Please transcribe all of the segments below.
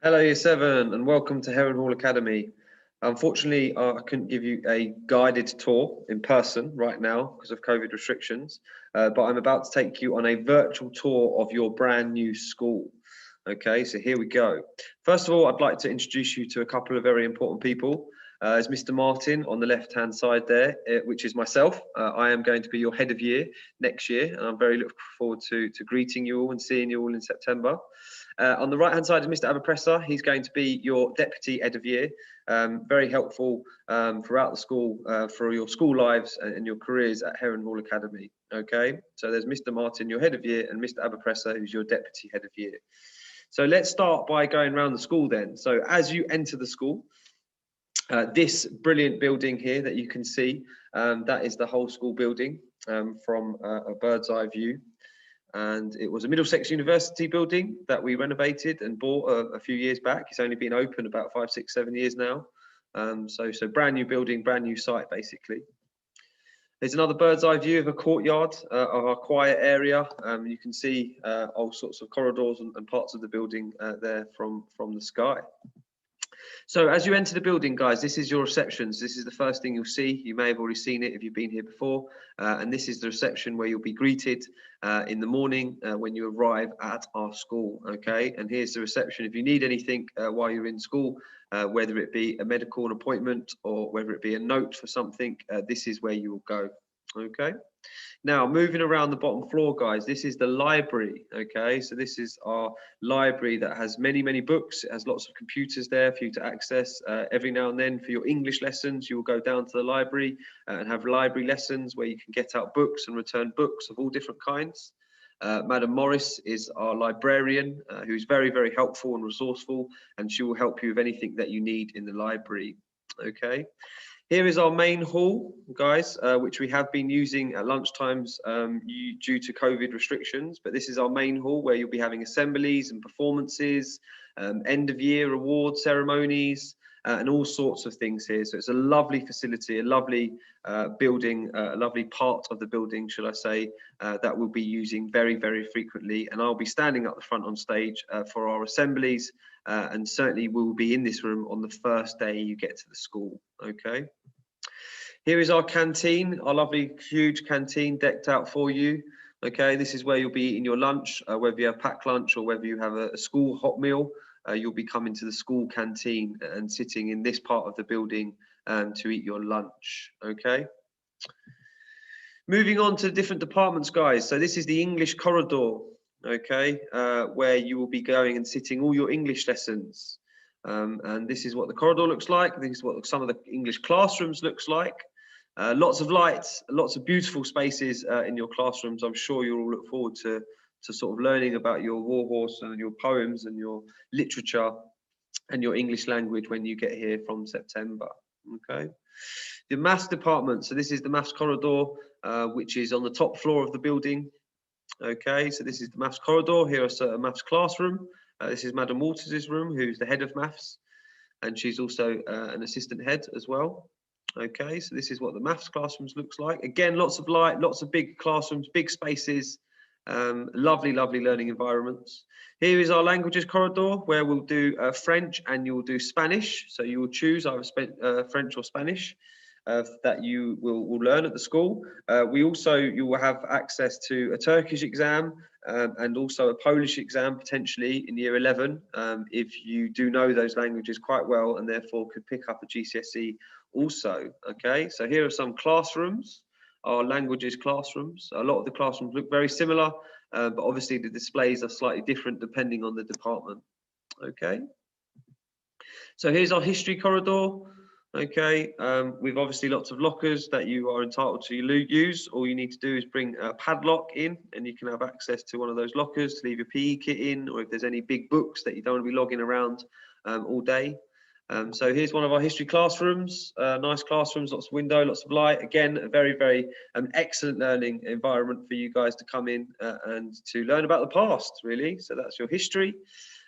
Hello, Year 7, and welcome to Heron Hall Academy. Unfortunately, I couldn't give you a guided tour in person right now because of COVID restrictions, but I'm about to take you on a virtual tour of your brand new school. Okay, so here we go. First of all, I'd like to introduce you to a couple of very important people. Is Mr. Martin on the left-hand side there, which is myself. I am going to be your head of year next year, and I'm very looking forward to greeting you all and seeing you all in September. On the right-hand side is Mr. Aberpresser. He's going to be your deputy head of year. Very helpful throughout the school for your school lives and your careers at Heron Hall Academy. Okay, so there's Mr. Martin, your head of year, and Mr. Aberpresser, who's your deputy head of year. So let's start by going around the school then. So as you enter the school, this brilliant building here that you can see, that is the whole school building from a bird's eye view. And it was a Middlesex University building that we renovated and bought a few years back. It's only been open about 5, 6, 7 years now. So brand new building, brand new site, basically. There's another bird's eye view of a courtyard of our quiet area. You can see all sorts of corridors and parts of the building there from the sky. So as you enter the building, guys, this is your receptions. This is the first thing you'll see. You may have already seen it if you've been here before. And this is the reception where you'll be greeted in the morning when you arrive at our school. Okay, and here's the reception. If you need anything while you're in school, whether it be a medical appointment or whether it be a note for something, this is where you will go. Okay. Now, moving around the bottom floor, guys, this is the library, okay? So this is our library that has many, many books. It has lots of computers there for you to access. Every now and then for your English lessons, you will go down to the library and have library lessons where you can get out books and return books of all different kinds. Madam Morris is our librarian, who's very, very helpful and resourceful, and she will help you with anything that you need in the library, okay? Here is our main hall, guys, which we have been using at lunchtimes due to COVID restrictions. But this is our main hall where you'll be having assemblies and performances, end of year award ceremonies, and all sorts of things here. So it's a lovely facility, a lovely building, a lovely part of the building, should I say, that we'll be using very, very frequently. And I'll be standing up the front on stage for our assemblies. And certainly we will be in this room on the first day you get to the school, okay? Here is our canteen, our lovely huge canteen decked out for you. Okay, this is where you'll be eating your lunch, whether you have packed lunch or whether you have a school hot meal. You'll be coming to the school canteen and sitting in this part of the building to eat your lunch, okay? Moving on to different departments, guys. So this is the English corridor, okay, where you will be going and sitting all your English lessons. And this is what the corridor looks like. This is what some of the English classrooms looks like. Lots of lights, lots of beautiful spaces in your classrooms. I'm sure you'll all look forward to sort of learning about your warhorse and your poems and your literature and your English language when you get here from September, okay? The maths department, so this is the maths corridor, which is on the top floor of the building. Okay, so this is the maths corridor. Here is a maths classroom. This is Madam Walters' room, who's the head of maths, and she's also an assistant head as well. Okay, so this is what the maths classrooms looks like. Again, lots of light, lots of big classrooms, big spaces, lovely, lovely learning environments. Here is our languages corridor, where we'll do French and you'll do Spanish. So you will choose either French or Spanish that you will learn at the school. You will have access to a Turkish exam and also a Polish exam potentially in year 11 if you do know those languages quite well and therefore could pick up a GCSE also. Okay, so here are some classrooms, our languages classrooms. A lot of the classrooms look very similar, but obviously the displays are slightly different depending on the department. Okay, so here's our history corridor. Okay, with obviously lots of lockers that you are entitled to use. All you need to do is bring a padlock in and you can have access to one of those lockers to leave your PE kit in, or if there's any big books that you don't want to be logging around all day. So here's one of our history classrooms, nice classrooms, lots of window, lots of light. Again, a very, very excellent learning environment for you guys to come in and to learn about the past, really. So that's your history.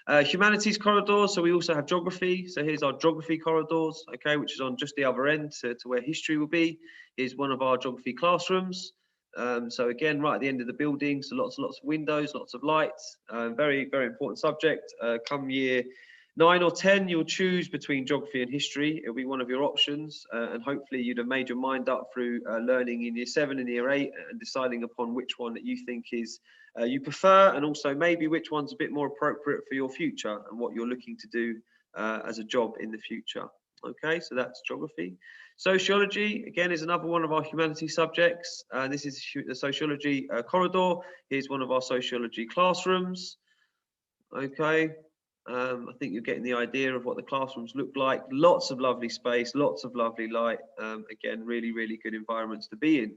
Humanities corridors, so we also have geography. So here's our geography corridors, okay, which is on just the other end to where history will be. Here's one of our geography classrooms. So again, right at the end of the building, so lots and lots of windows, lots of lights. Very, very important subject. Come year 9 or 10, you'll choose between geography and history. It'll be one of your options, and hopefully you'd have made your mind up through learning in year 7 and year 8 and deciding upon which one that you think is you prefer, and also maybe which one's a bit more appropriate for your future and what you're looking to do as a job in the future. Okay, so that's geography. Sociology, again, is another one of our humanity subjects. This is the sociology corridor. Here's one of our sociology classrooms. Okay, I think you're getting the idea of what the classrooms look like. Lots of lovely space, lots of lovely light. Again, really, really good environments to be in.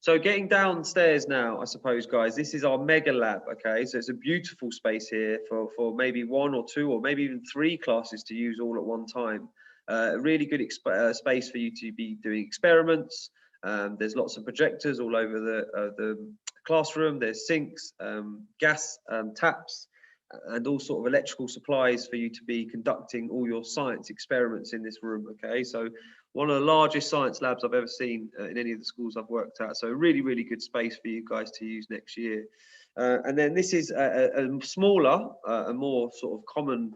So getting downstairs now, I suppose, guys, this is our mega lab, okay? So it's a beautiful space here for maybe 1 or 2 or maybe even 3 classes to use all at one time. A really good space for you to be doing experiments. There's lots of projectors all over the classroom. There's sinks, gas taps, and all sort of electrical supplies for you to be conducting all your science experiments in this room, okay? So one of the largest science labs I've ever seen in any of the schools I've worked at. So really, really good space for you guys to use next year. And then this is a smaller, a more sort of common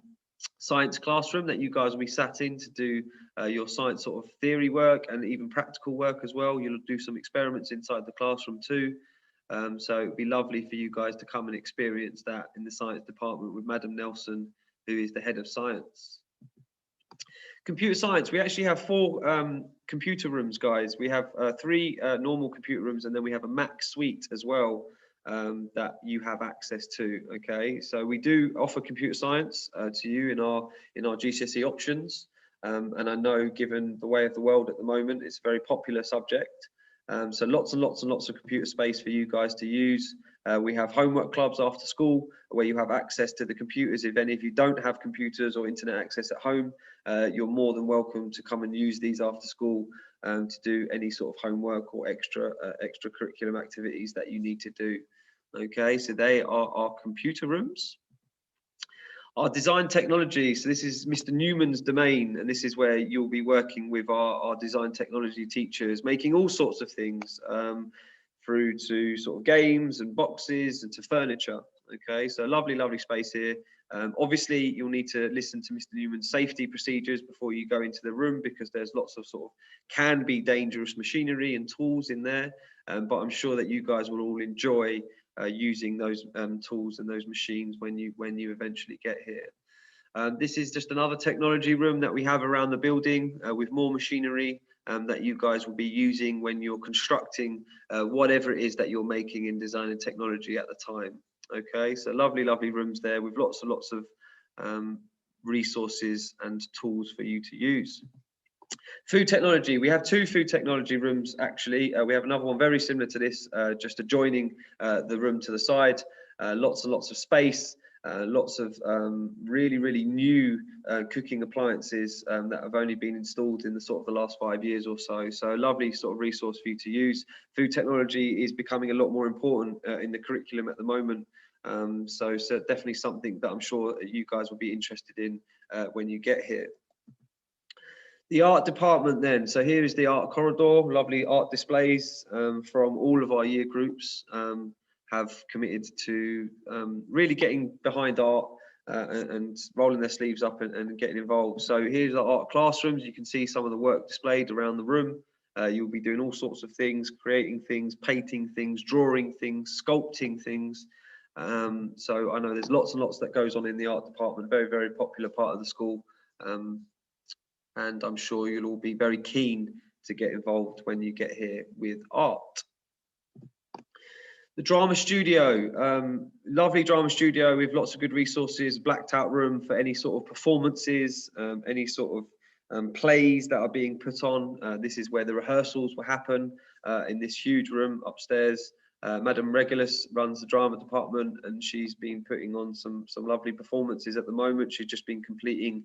science classroom that you guys will be sat in to do your science sort of theory work and even practical work as well. You'll do some experiments inside the classroom too. So it'd be lovely for you guys to come and experience that in the science department with Madam Nelson, who is the head of science. Computer science, we actually have 4 computer rooms, guys. We have 3 normal computer rooms, and then we have a Mac suite as well that you have access to. Okay, so we do offer computer science to you in our GCSE options, and I know, given the way of the world at the moment, it's a very popular subject. So lots and lots and lots of computer space for you guys to use. We have homework clubs after school where you have access to the computers. If any of you don't have computers or internet access at home, you're more than welcome to come and use these after school to do any sort of homework or extracurriculum activities that you need to do. Okay, so they are our computer rooms. Our design technology, so this is Mr. Newman's domain, and this is where you'll be working with our design technology teachers, making all sorts of things through to sort of games and boxes and to furniture. Okay, so lovely, lovely space here. Obviously, you'll need to listen to Mr. Newman's safety procedures before you go into the room, because there's lots of sort of can be dangerous machinery and tools in there. But I'm sure that you guys will all enjoy using those tools and those machines when you eventually get here. This is just another technology room that we have around the building with more machinery that you guys will be using when you're constructing whatever it is that you're making in design and technology at the time. Okay, so lovely, lovely rooms there with lots and lots of resources and tools for you to use. Food technology, we have 2 food technology rooms actually. We have another one very similar to this, just adjoining the room to the side. Lots and lots of space, lots of really, really new cooking appliances that have only been installed in the sort of the last 5 years or so. So a lovely sort of resource for you to use. Food technology is becoming a lot more important in the curriculum at the moment. So definitely something that I'm sure you guys will be interested in when you get here. The art department then, so here is the art corridor, lovely art displays from all of our year groups have committed to really getting behind art and rolling their sleeves up and getting involved. So here's our art classrooms. You can see some of the work displayed around the room. You'll be doing all sorts of things, creating things, painting things, drawing things, sculpting things. So I know there's lots and lots that goes on in the art department, very, very popular part of the school. And I'm sure you'll all be very keen to get involved when you get here with art. The drama studio, lovely drama studio with lots of good resources, blacked out room for any sort of performances, any sort of plays that are being put on. This is where the rehearsals will happen in this huge room upstairs. Madam Regulus runs the drama department, and she's been putting on some lovely performances at the moment. She's just been completing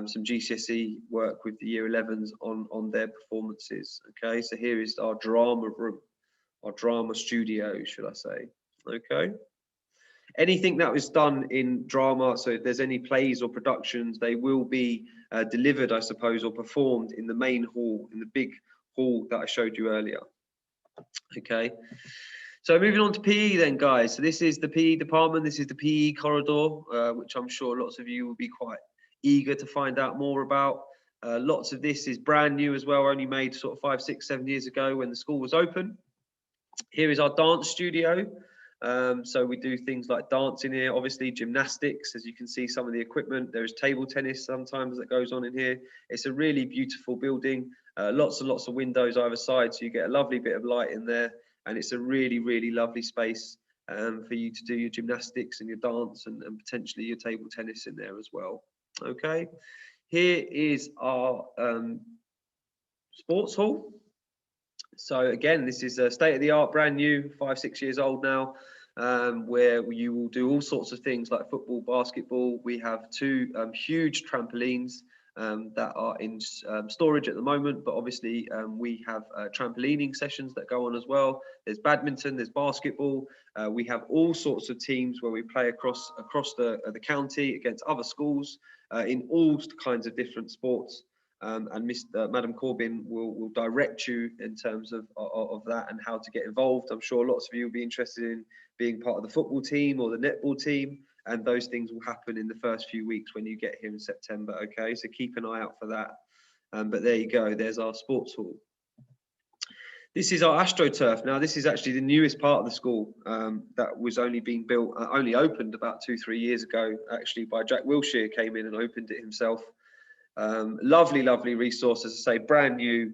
some GCSE work with the year 11s on their performances. Okay, so here is our drama room, our drama studio, should I say. Okay. Anything that was done in drama, so if there's any plays or productions, they will be delivered, I suppose, or performed in the main hall, in the big hall that I showed you earlier. Okay. So moving on to PE then, guys. So this is the PE department. This is the PE corridor, which I'm sure lots of you will be quite eager to find out more about. Lots of this is brand new as well, only made sort of 5, 6, 7 years ago when the school was open. Here is our dance studio. So we do things like dancing here, obviously gymnastics, as you can see some of the equipment. There is table tennis sometimes that goes on in here. It's a really beautiful building, lots and lots of windows either side, so you get a lovely bit of light in there, and it's a really, really lovely space for you to do your gymnastics and your dance and potentially your table tennis in there as well. Okay, here is our sports hall. So again, this is a state-of-the-art, brand new, 5, 6 years old now, where you will do all sorts of things like football, basketball. We have 2 huge trampolines that are in storage at the moment, but obviously we have trampolining sessions that go on as well. There's badminton, there's basketball. We have all sorts of teams where we play across the county against other schools in all kinds of different sports. And Madam Corbyn will direct you in terms of that and how to get involved. I'm sure lots of you will be interested in being part of the football team or the netball team, and those things will happen in the first few weeks when you get here in September. Okay, so keep an eye out for that. But there you go, there's our sports hall. This is our Astro Turf. Now, this is actually the newest part of the school that was only being built, only opened about 2, 3 years ago, actually, by Jack Wilshere, came in and opened it himself. Lovely, lovely resource, as I say, brand new.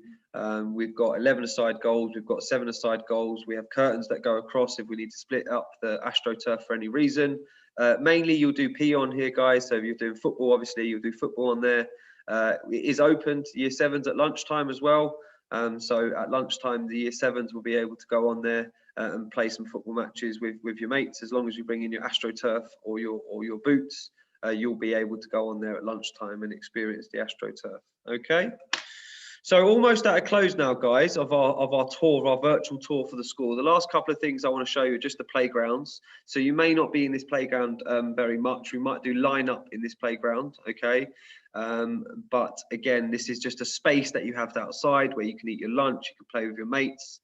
We've got 11-a-side goals, we've got 7-a-side goals. We have curtains that go across if we need to split up the Astro Turf for any reason. Mainly, you'll do PE on here, guys. So if you're doing football, obviously, you'll do football on there. It is open to Year 7s at lunchtime as well. So at lunchtime, the Year 7s will be able to go on there and play some football matches with your mates, as long as you bring in your Astro Turf or your boots. You'll be able to go on there at lunchtime and experience the Astro Turf. Okay, so almost at a close now, guys, of our tour, of our virtual tour for the school. The last couple of things I want to show you are just the playgrounds. So you may not be in this playground very much. We might do line up in this playground, okay? But again, this is just a space that you have outside where you can eat your lunch, you can play with your mates.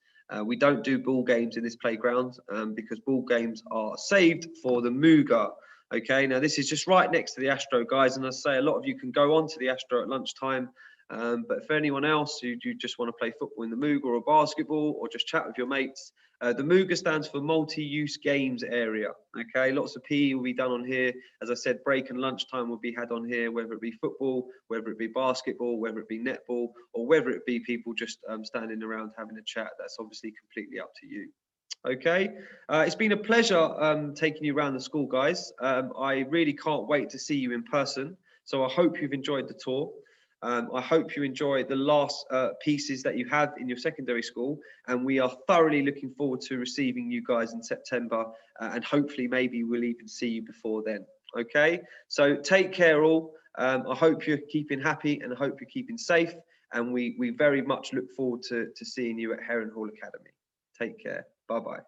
We don't do ball games in this playground because ball games are saved for the Muga. Okay, now this is just right next to the Astro, guys, and I say a lot of you can go on to the Astro at lunchtime, but for anyone else who just want to play football in the Muga or basketball or just chat with your mates, the Muga stands for multi-use games area. Okay, lots of PE will be done on here. As I said, break and lunchtime will be had on here, whether it be football, whether it be basketball, whether it be netball, or whether it be people just standing around having a chat. That's obviously completely up to you. Okay, it's been a pleasure taking you around the school, guys. I really can't wait to see you in person. So I hope you've enjoyed the tour. I hope you enjoy the last pieces that you have in your secondary school. And we are thoroughly looking forward to receiving you guys in September. And hopefully maybe we'll even see you before then. Okay, so take care all. I hope you're keeping happy and I hope you're keeping safe. And we very much look forward to seeing you at Heron Hall Academy. Take care. Bye-bye.